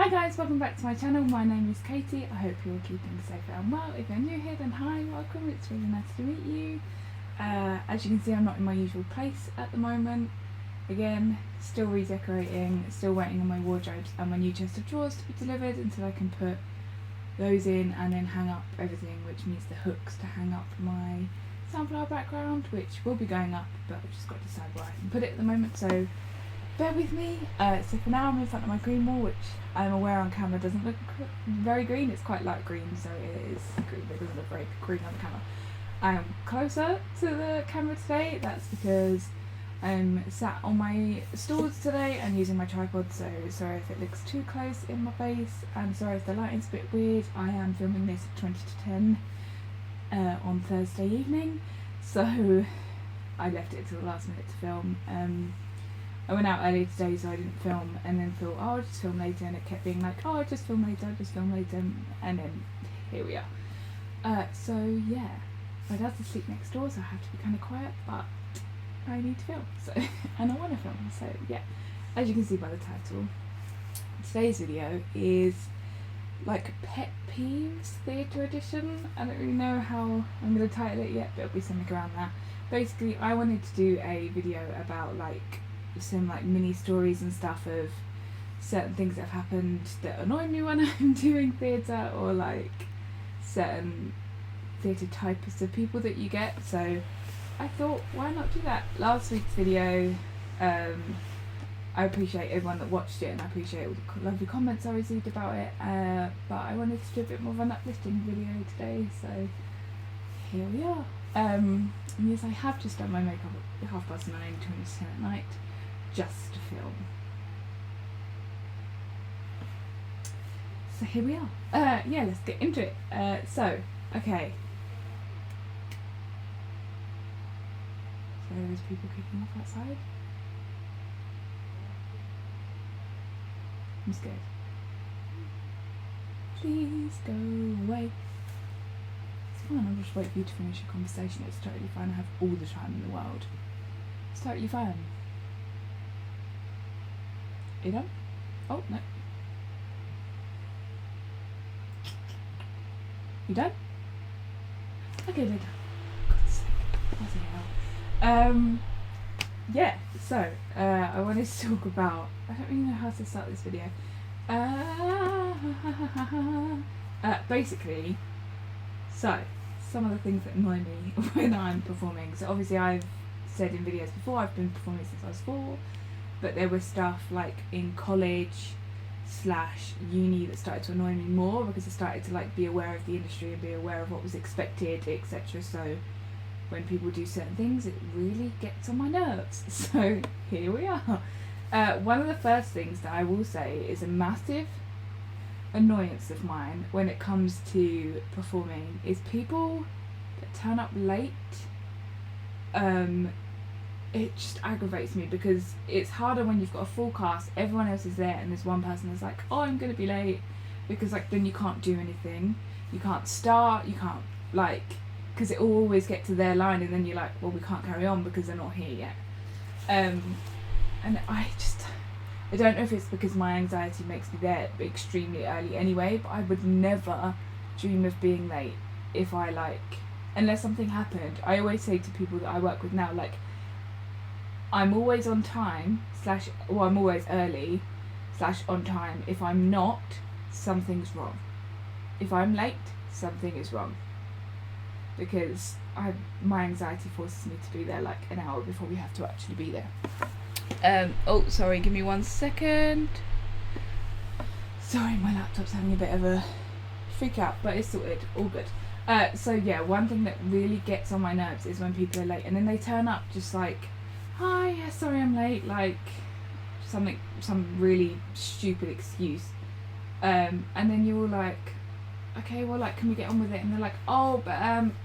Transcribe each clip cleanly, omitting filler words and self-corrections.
Hi guys, welcome back to my channel. My name is Katie. I hope you're keeping safe and well. If you're new here, then hi, welcome. It's really nice to meet you. As you can see, I'm not in my usual place at the moment. Again, still redecorating, still waiting on my wardrobes and my new chest of drawers to be delivered until I can put those in and then hang up everything, which needs the hooks to hang up my sunflower background, which will be going up, but I've just got to decide where I can put it at the moment, so bear with me. So for now I'm in front of my green wall, which I'm aware on camera doesn't look very green. It's quite light green, so it is green, but it doesn't look very green on the camera. I am closer to the camera today. That's because I'm sat on my stools today and using my tripod, so sorry if it looks too close in my face, and sorry if the lighting's a bit weird. I am filming this at 20 to 10 on Thursday evening, so I left it till the last minute to film. I went out earlier today, so I didn't film, and then thought, oh, I'll just film later, and it kept being like, oh, I'll just film later, and then here we are. So yeah, my dad's asleep next door, so I have to be kind of quiet, but I need to film, so and I want to film, so yeah. As you can see by the title, today's video is like pet peeves theatre edition. I don't really know how I'm going to title it yet, but it'll be something around that. Basically, I wanted to do a video about like some like mini stories and stuff of certain things that have happened that annoy me when I'm doing theatre, or like certain theatre types of people that you get. So I thought, why not do that? Last week's video, I appreciate everyone that watched it, and I appreciate all the lovely comments I received about it, but I wanted to do a bit more of an uplifting video today, so here we are. And yes, I have just done my makeup at 9:30, 20 to 10 at night, just to film. So here we are. Yeah, let's get into it. Okay. So there's people kicking off outside. I'm scared. Please go away. It's fine, I'll just wait for you to finish your conversation. It's totally fine. I have all the time in the world. It's totally fine. Are you done? Oh, no. You done? Okay, they're done. God's sake. Bloody hell. Yeah, so, I wanted to talk about, I don't really know how to start this video. Basically, so, some of the things that annoy me when I'm performing. So obviously I've said in videos before, I've been performing since I was 4, but there was stuff like in college / uni that started to annoy me more, because I started to like be aware of the industry and be aware of what was expected, etc. So when people do certain things, it really gets on my nerves. So here we are. One of the first things that I will say is a massive annoyance of mine when it comes to performing is people that turn up late. It just aggravates me, because it's harder when you've got a full cast, everyone else is there, and there's one person that's like, oh, I'm gonna be late, because like then you can't do anything, you can't start, you can't like, because it will always get to their line, and then you're like, well, we can't carry on because they're not here yet. And I don't know if it's because my anxiety makes me there extremely early anyway, but I would never dream of being late if I like, unless something happened. I always say to people that I work with now, like, I'm always on time I'm always early / on time. If I'm not, something's wrong. If I'm late, something is wrong, because my anxiety forces me to be there like an hour before we have to actually be there. Oh, sorry, give me 1 second. Sorry, my laptop's having a bit of a freak out, but it's sorted, all good. So yeah, one thing that really gets on my nerves is when people are late, and then they turn up just like, hi, yeah, sorry I'm late, like some really stupid excuse. And then you're all like, okay, well, like, can we get on with it? And they're like, oh, but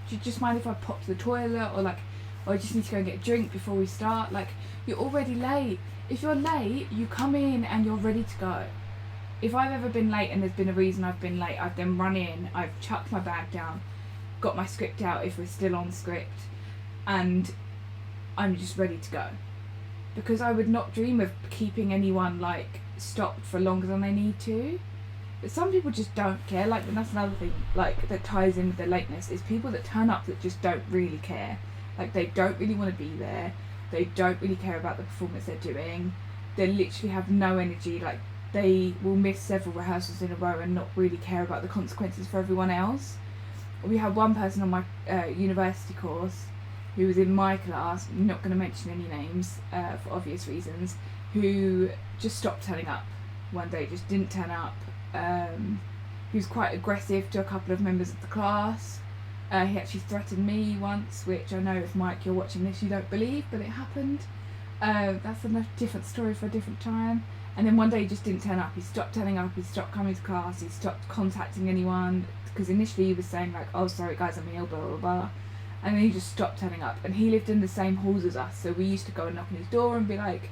do you just mind if I pop to the toilet, or like, I just need to go and get a drink before we start? Like, you're already late. If you're late, you come in and you're ready to go. If I've ever been late and there's been a reason I've been late, I've then run in, I've chucked my bag down, got my script out if we're still on script, and I'm just ready to go. Because I would not dream of keeping anyone like stopped for longer than they need to. But some people just don't care. Like, and that's another thing, like, that ties in with the lateness, is people that turn up that just don't really care. Like, they don't really want to be there. They don't really care about the performance they're doing. They literally have no energy. Like, they will miss several rehearsals in a row and not really care about the consequences for everyone else. We had one person on my university course who was in my class, I'm not going to mention any names for obvious reasons, who just stopped turning up one day, just didn't turn up. He was quite aggressive to a couple of members of the class. He actually threatened me once, which I know if Mike you're watching this you don't believe, but it happened. That's a different story for a different time. And then one day he just didn't turn up. He stopped turning up, he stopped coming to class, he stopped contacting anyone, because initially he was saying like, oh sorry guys, I'm ill, blah blah blah, and then he just stopped turning up. And he lived in the same halls as us, so we used to go and knock on his door and be like,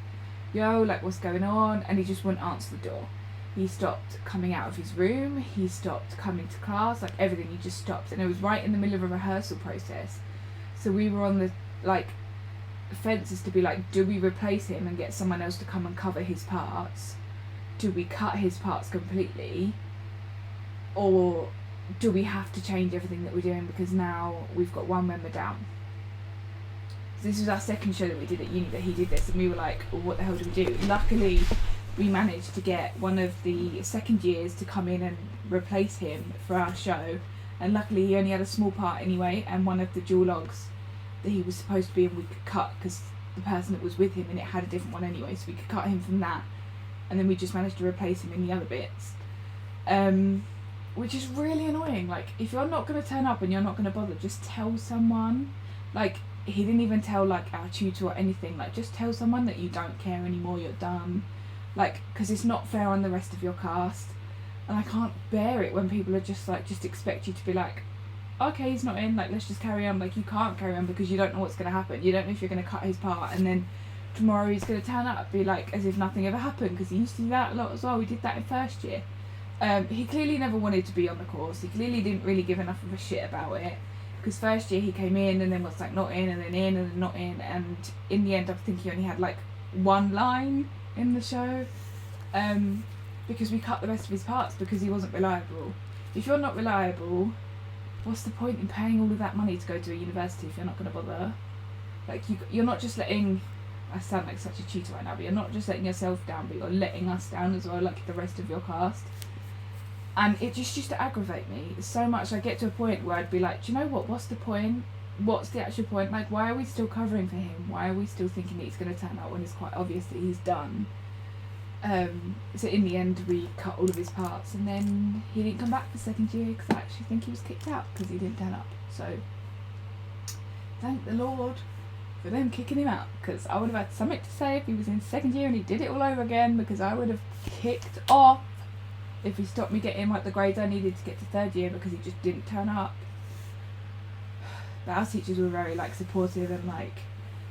yo, like what's going on, and he just wouldn't answer the door. He stopped coming out of his room, he stopped coming to class, like everything, he just stopped. And it was right in the middle of a rehearsal process, so we were on the like fence as to be like, do we replace him and get someone else to come and cover his parts? Do we cut his parts completely? Or do we have to change everything that we're doing because now we've got one member down? So this was our second show that we did at uni that he did this, and we were like, well, what the hell do we do? Luckily we managed to get one of the second years to come in and replace him for our show, and luckily he only had a small part anyway, and one of the dual logs that he was supposed to be in we could cut because the person that was with him and it had a different one anyway, so we could cut him from that, and then we just managed to replace him in the other bits, which is really annoying. Like, if you're not going to turn up and you're not going to bother, just tell someone. Like, he didn't even tell like our tutor or anything, like just tell someone that you don't care anymore, you're done, like, because it's not fair on the rest of your cast. And I can't bear it when people are just like, just expect you to be like, okay, he's not in, like let's just carry on. Like, you can't carry on because you don't know what's going to happen. You don't know if you're going to cut his part and then tomorrow he's going to turn up, be like as if nothing ever happened, because he used to do that a lot as well. We did that in first year. He clearly never wanted to be on the course. He clearly didn't really give enough of a shit about it, because first year he came in and then was like not in and then in and then not in, and in the end I think he only had like one line in the show, because we cut the rest of his parts because he wasn't reliable. If you're not reliable, what's the point in paying all of that money to go to a university if you're not going to bother? Like, you're not just letting, I sound like such a cheater right now, but you're not just letting yourself down, but you're letting us down as well, like the rest of your cast. And it just used to aggravate me so much. I get to a point where I'd be like, do you know what, what's the point? What's the actual point? Like, why are we still covering for him? Why are we still thinking that he's going to turn out when it's quite obvious that he's done? So in the end we cut all of his parts, and then he didn't come back for second year because I actually think he was kicked out because he didn't turn up. So thank the Lord for them kicking him out, because I would have had something to say if he was in second year and he did it all over again, because I would have kicked off if he stopped me getting like the grades I needed to get to third year because he just didn't turn up. But our teachers were very like supportive and like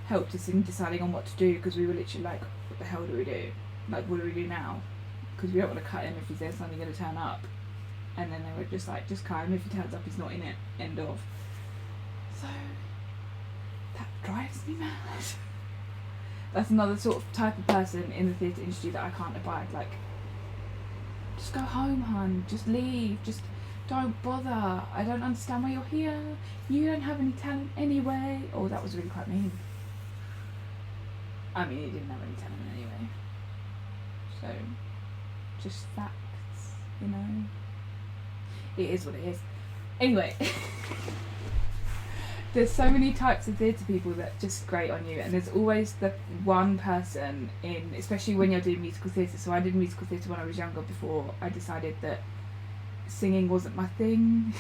helped us in deciding on what to do, because we were literally like, what the hell do we do? Like, what do we do now? Because we don't want to cut him if he's there suddenly going to turn up. And then they were just like, just cut him. If he turns up, he's not in it. End of. So that drives me mad. That's another sort of type of person in the theatre industry that I can't abide. Like, just go home, hun. Just leave. Just don't bother. I don't understand why you're here. You don't have any talent anyway. Oh, that was really quite mean. I mean, he didn't have any talent anyway. So, just facts, you know. It is what it is. Anyway, there's so many types of theatre people that just grate on you, and there's always the one person in, especially when you're doing musical theatre. So I did musical theatre when I was younger, before I decided that singing wasn't my thing.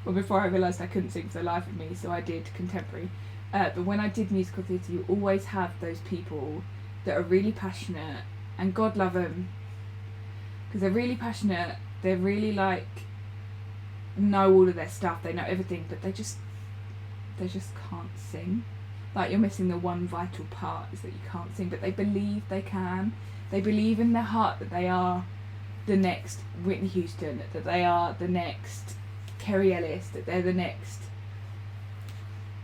Well, before I realised I couldn't sing for the life of me, so I did contemporary. But when I did musical theatre, you always have those people that are really passionate, and God love them, because they're really passionate, they're really like, know all of their stuff, they know everything, but they just can't sing. Like, you're missing the one vital part, is that you can't sing, but they believe they can. They believe in their heart that they are the next Whitney Houston, that they are the next Kerry Ellis, that they're the next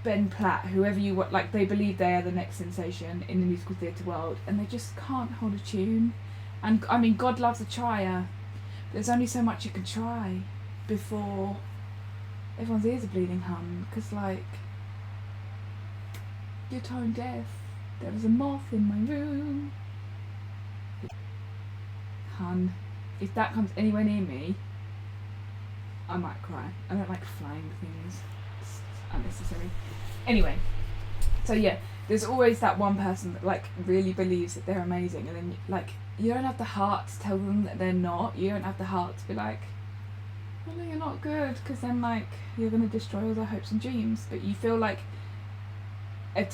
Ben Platt, whoever you want. Like, they believe they are the next sensation in the musical theatre world, and they just can't hold a tune. And I mean, God loves a trier, there's only so much you can try before everyone's ears are bleeding, hun. Because, like, you're tone deaf. There was a moth in my room. Hun, if that comes anywhere near me, I might cry. I don't like flying things. It's unnecessary. Anyway, so yeah, there's always that one person that, like, really believes that they're amazing, and then, like, you don't have the heart to tell them that they're not. You don't have the heart to be like, well, no, you're not good, because then, like, you're going to destroy all their hopes and dreams. But you feel like a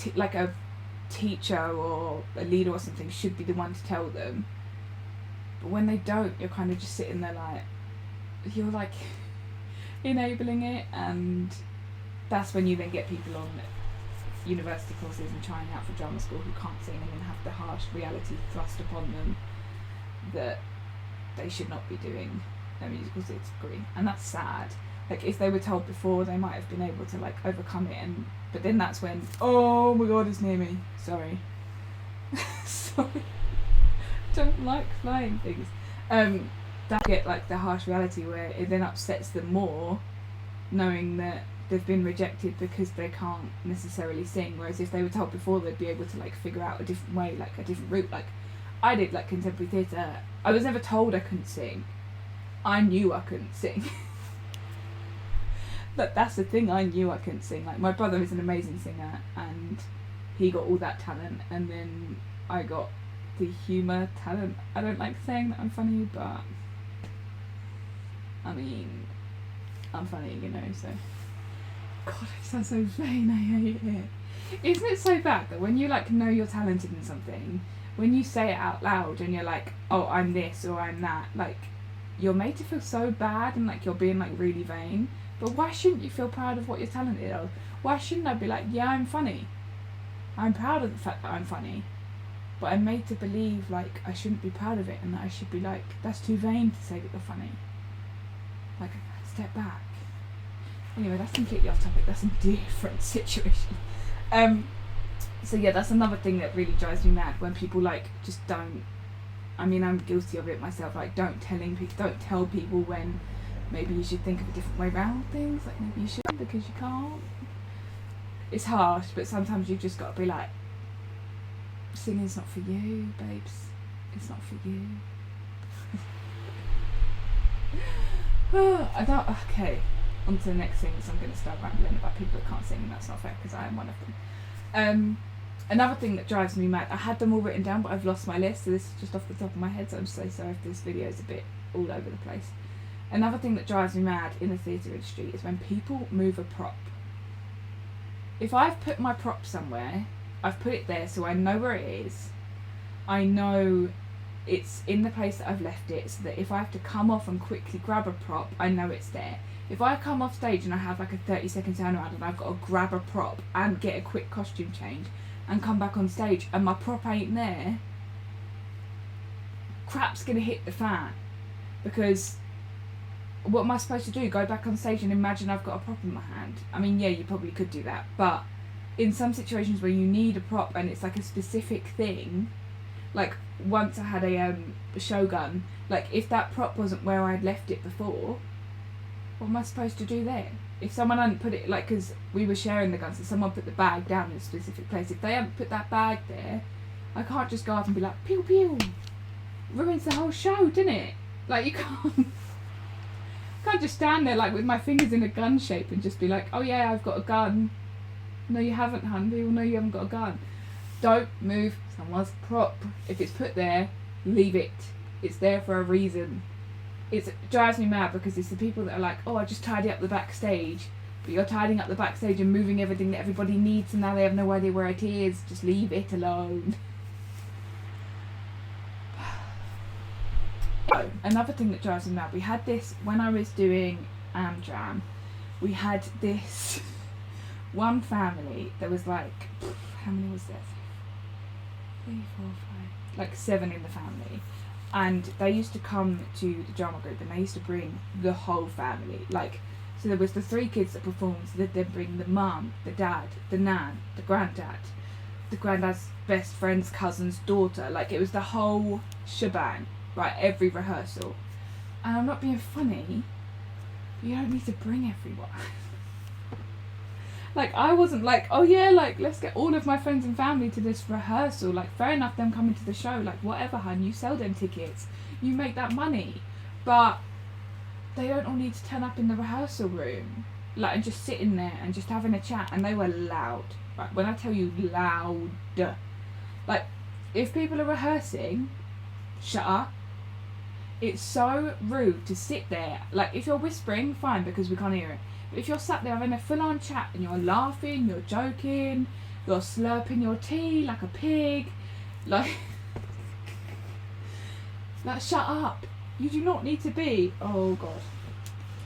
teacher or a leader or something should be the one to tell them. But when they don't, you're kind of just sitting there like, you're like enabling it, and that's when you then get people on university courses and trying out for drama school who can't sing, and then have the harsh reality thrust upon them that they should not be doing a musical theatre degree. And that's sad. Like, if they were told before, they might have been able to, like, overcome it, but then that's when, oh my god, it's near me, sorry. Sorry. Don't like flying things. That get, like, the harsh reality where it then upsets them more, knowing that they've been rejected because they can't necessarily sing. Whereas if they were told before, they'd be able to, like, figure out a different way, like a different route. Like, I did, like, contemporary theatre. I was never told I couldn't sing. I knew I couldn't sing. But that's the thing, I knew I couldn't sing. Like, my brother is an amazing singer, and he got all that talent, and then I got the humour talent. I don't like saying that I'm funny, but I mean, I'm funny, you know, so. God, it sounds so vain, I hate it. Isn't it so bad that when you, like, know you're talented in something, when you say it out loud and you're like, oh, I'm this or I'm that, like, you're made to feel so bad and, like, you're being, like, really vain. But why shouldn't you feel proud of what you're talented of? Why shouldn't I be like, yeah, I'm funny. I'm proud of the fact that I'm funny. But I'm made to believe, like, I shouldn't be proud of it, and that I should be like, that's too vain to say that you're funny. Like, step back. Anyway, that's completely off topic. That's a different situation. So yeah, that's another thing that really drives me mad, when people, like, just don't. I mean, I'm guilty of it myself. Like, don't tell people when maybe you should think of a different way around things. Like, maybe you shouldn't because you can't. It's harsh, but sometimes you've just got to be like, singing's not for you, babes. It's not for you. Okay, on to the next thing. So I'm going to start rambling about people that can't sing, and that's not fair because I am one of them. Another thing that drives me mad, I had them all written down, but I've lost my list, so this is just off the top of my head, so I'm so sorry if this video is a bit all over the place. Another thing that drives me mad in the theatre industry is when people move a prop. If I've put my prop somewhere, I've put it there so I know where it is. I know it's in the place that I've left it, so that if I have to come off and quickly grab a prop, I know it's there. If I come off stage and I have like a 30-second turnaround and I've got to grab a prop and get a quick costume change and come back on stage and my prop ain't there, crap's gonna hit the fan. Because what am I supposed to do? Go back on stage and imagine I've got a prop in my hand? I mean, yeah, you probably could do that, but in some situations where you need a prop and it's like a specific thing, like once I had a Shogun, like if that prop wasn't where I'd left it before, what am I supposed to do there? If someone hadn't put it, like, because we were sharing the guns, so someone put the bag down in a specific place, if they hadn't put that bag there, I can't just go up and be like, pew pew, ruins the whole show, didn't it? Like, you can't just stand there like with my fingers in a gun shape and just be like, oh yeah, I've got a gun. No, you haven't, hun. People know you haven't got a gun. Don't move someone's prop. If it's put there, leave it. It's there for a reason. It drives me mad because it's the people that are like, oh, I just tidy up the backstage. But you're tidying up the backstage and moving everything that everybody needs, and now they have no idea where it is. Just leave it alone. Oh, another thing that drives me mad, we had this when I was doing Amdram. We had this one family that was like, how many was there? 3, 4, 5, like 7 in the family. And they used to come to the drama group and they used to bring the whole family. Like, so there was the 3 kids that performed, so they'd then bring the mum, the dad, the nan, the granddad's best friend's cousin's daughter. Like, it was the whole shebang, right, every rehearsal. And I'm not being funny, but you don't need to bring everyone. Like, I wasn't like, oh yeah, like, let's get all of my friends and family to this rehearsal. Like, fair enough, them coming to the show. Like, whatever, hun, you sell them tickets. You make that money. But they don't all need to turn up in the rehearsal room. Like, and just sitting there and just having a chat. And they were loud. Right, when I tell you loud. Like, if people are rehearsing, shut up. It's so rude to sit there. Like, if you're whispering, fine, because we can't hear it. But if you're sat there having a full-on chat and you're laughing, you're joking, you're slurping your tea like a pig, like, like, shut up. You do not need to be, oh God,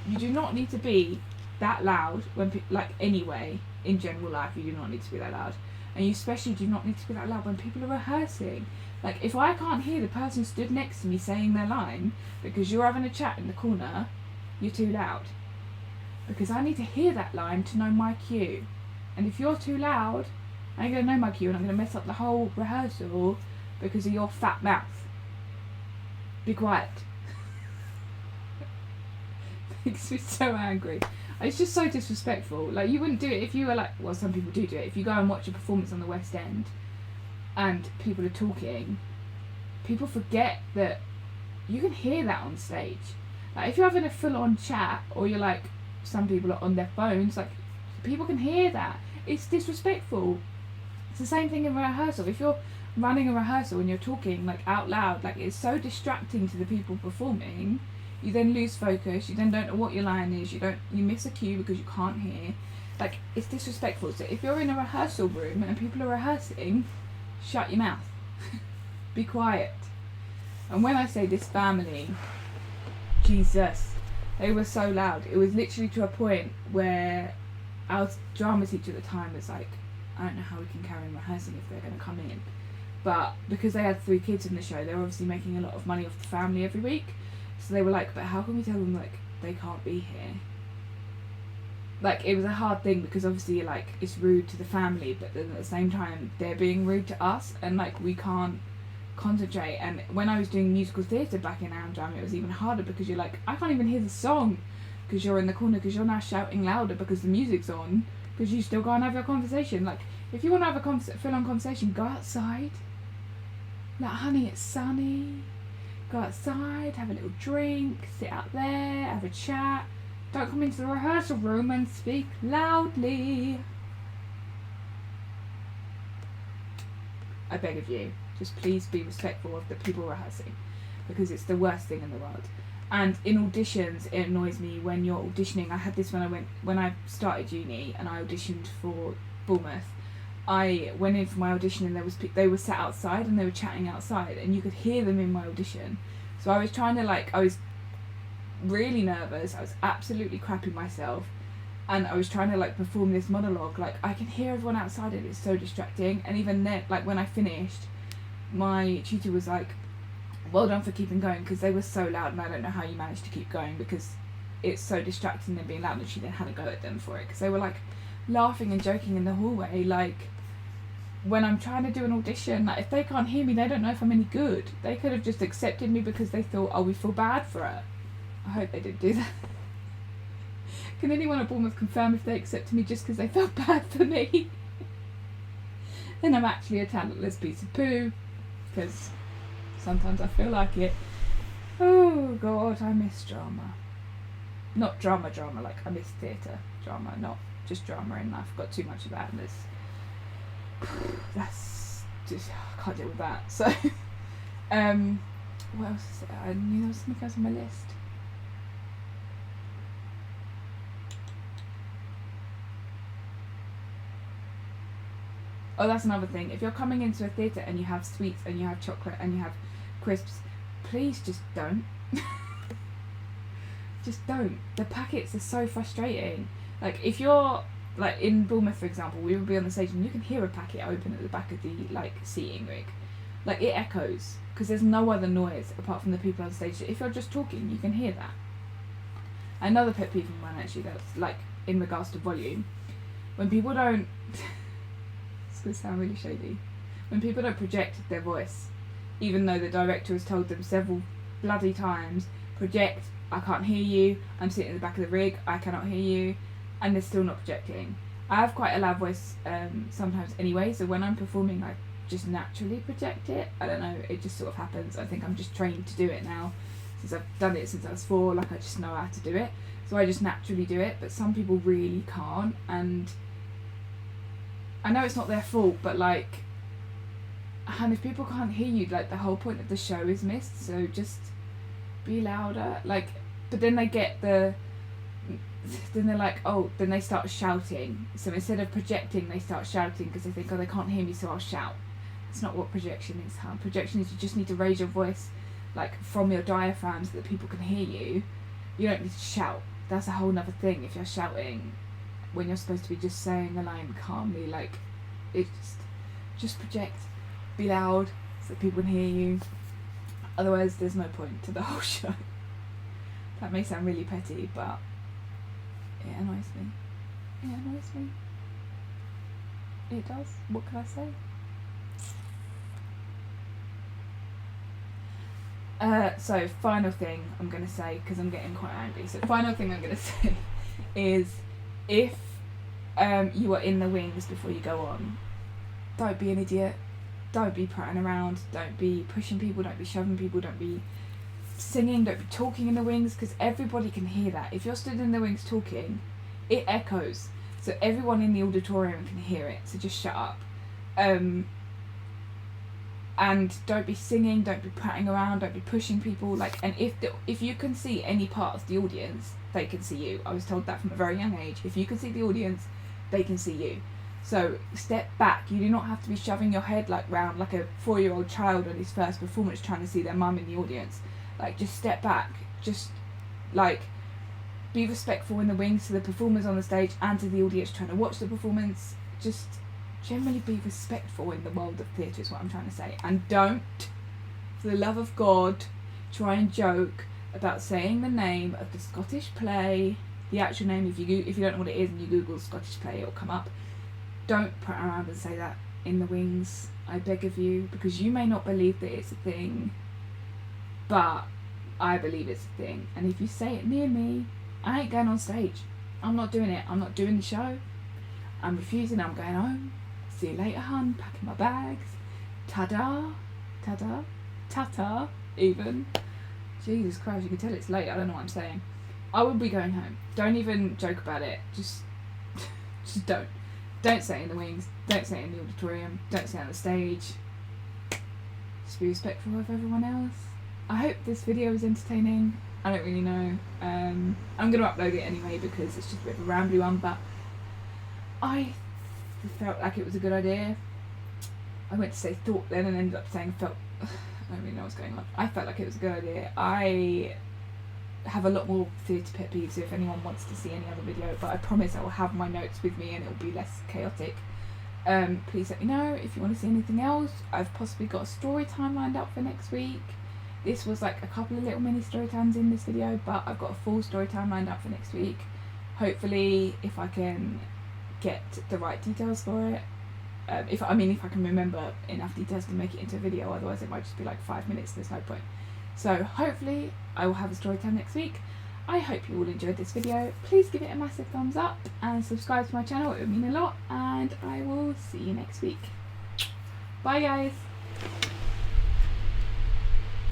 you do not need to be that loud when, like, anyway, in general life, you do not need to be that loud. And you especially do not need to be that loud when people are rehearsing. Like, if I can't hear the person stood next to me saying their line because you're having a chat in the corner, you're too loud. Because I need to hear that line to know my cue. And if you're too loud, I ain't going to know my cue and I'm going to mess up the whole rehearsal because of your fat mouth. Be quiet. Makes me so angry. It's just so disrespectful. Like, you wouldn't do it if you were like, well, some people do it. If you go and watch a performance on the West End and people are talking, people forget that you can hear that on stage. Like, if you're having a full-on chat or you're like, some people are on their phones, like, people can hear that. It's disrespectful. It's the same thing in rehearsal. If you're running a rehearsal and you're talking like out loud, like, it's so distracting to the people performing. You then lose focus, you then don't know what your line is, you miss a cue because you can't hear. Like, it's disrespectful. So if you're in a rehearsal room and people are rehearsing, shut your mouth. Be quiet. And when I say this family, Jesus, they were so loud. It was literally to a point where our drama teacher at the time was like, I don't know how we can carry on rehearsing if they're going to come in. But because they had 3 kids in the show, they were obviously making a lot of money off the family every week. So they were like, but how can we tell them, like, they can't be here? Like, it was a hard thing because obviously, like, it's rude to the family, but then at the same time, they're being rude to us and, like, we can't concentrate. And when I was doing musical theatre back in Amsterdam, it was even harder because you're like, I can't even hear the song because you're in the corner, because you're now shouting louder because the music's on, because you still can't have your conversation. Like, if you want to have a full-on conversation, go outside. Like, honey, it's sunny. Go outside, have a little drink, sit out there, have a chat. Don't come into the rehearsal room and speak loudly. I beg of you, just please be respectful of the people rehearsing, because it's the worst thing in the world. And in auditions, it annoys me when you're auditioning. I had this when I started uni and I auditioned for Bournemouth. I went in for my audition and they were sat outside and they were chatting outside and you could hear them in my audition. So I was trying to, like, I was really nervous. I was absolutely crapping myself. And I was trying to, like, perform this monologue. Like, I can hear everyone outside and it's so distracting. And even then, like, when I finished, my tutor was like, well done for keeping going, because they were so loud and I don't know how you managed to keep going because it's so distracting them being loud. And she then had a go at them for it because they were, like, laughing and joking in the hallway. Like, when I'm trying to do an audition, like, if they can't hear me, they don't know if I'm any good. They could have just accepted me because they thought, oh, we feel bad for her. I hope they didn't do that. Can anyone at Bournemouth confirm if they accepted me just because they felt bad for me? Then I'm actually a talentless piece of poo, because sometimes I feel like it. Oh God, I miss drama. Not drama, like, I miss theatre drama, not just drama in life. I've got too much of that, and that's just, I can't deal with that. So, what else is it? I knew there was something else on my list. Oh, that's another thing. If you're coming into a theatre and you have sweets and you have chocolate and you have crisps, please just don't. Just don't. The packets are so frustrating. Like, if you're, like, in Bournemouth, for example, we would be on the stage and you can hear a packet open at the back of the, like, seating rig. Like, it echoes because there's no other noise apart from the people on stage. If you're just talking, you can hear that. Another pet peeve of mine, actually, that's, like, in regards to volume, when people don't it's going to sound really shady, when people don't project their voice, even though the director has told them several bloody times, project, I can't hear you, I'm sitting in the back of the rig, I cannot hear you, and they're still not projecting. I have quite a loud voice sometimes anyway, so when I'm performing I just naturally project it. I don't know, it just sort of happens. I think I'm just trained to do it now, since I've done it since I was 4, like I just know how to do it, so I just naturally do it. But some people really can't, and I know it's not their fault, but like, and if people can't hear you, like the whole point of the show is missed. So just be louder, like. But then they get then they're like, oh, then they start shouting. So instead of projecting, they start shouting because they think, oh, they can't hear me, so I'll shout. That's not what projection is, huh? Projection is you just need to raise your voice, like from your diaphragm, so that people can hear you. You don't need to shout. That's a whole nother thing. If you're shouting when you're supposed to be just saying a line calmly, like, it's just project. Be loud so that people can hear you. Otherwise, there's no point to the whole show. That may sound really petty, but it annoys me. It annoys me. It does. What can I say? So final thing I'm going to say, because I'm getting quite angry. So final thing I'm going to say is, if you are in the wings before you go on, don't be an idiot. Don't be prattling around. Don't be pushing people. Don't be shoving people. Don't be singing. Don't be talking in the wings, because everybody can hear that. If you're stood in the wings talking, it echoes. So everyone in the auditorium can hear it. So just shut up. And don't be singing. Don't be prattling around. Don't be pushing people. Like, and if you can see any part of the audience, they can see you. I was told that from a very young age. If you can see the audience, they can see you. So step back. You do not have to be shoving your head like round like a 4-year-old child on his first performance trying to see their mum in the audience. Like, just step back. Just like be respectful in the wings to the performers on the stage and to the audience trying to watch the performance. Just generally be respectful in the world of theatre is what I'm trying to say. And don't, for the love of God, try and joke about saying the name of the Scottish play, the actual name. If you don't know what it is and you Google Scottish play, it'll come up. Don't put around and say that in the wings, I beg of you, because you may not believe that it's a thing, but I believe it's a thing. And if you say it near me, I ain't going on stage. I'm not doing it. I'm not doing the show. I'm refusing. I'm going home. See you later, hun. Packing my bags. Ta-da. Ta-da. Ta-ta, even. Jesus Christ, you can tell it's late. I don't know what I'm saying. I will be going home. Don't even joke about it. Just don't. Don't say it in the wings. Don't say it in the auditorium. Don't say it on the stage. Just be respectful of everyone else. I hope this video is entertaining. I don't really know. I'm going to upload it anyway because it's just a bit of a rambly one, but I felt like it was a good idea. I went to say thought then and ended up saying felt. I don't really know what's going on. I felt like it was a good idea. I have a lot more theatre pet peeves, so if anyone wants to see any other video, but I promise I will have my notes with me and it will be less chaotic. Please let me know if you want to see anything else. I've possibly got a story time lined up for next week. This was like a couple of little mini story times in this video, but I've got a full story time lined up for next week. Hopefully, if I can get the right details for it. If I can remember enough details to make it into a video, otherwise it might just be like 5 minutes, there's no point. So hopefully I will have a story time next week. I hope you all enjoyed this video. Please give it a massive thumbs up and subscribe to my channel, it would mean a lot, and I will see you next week. Bye guys!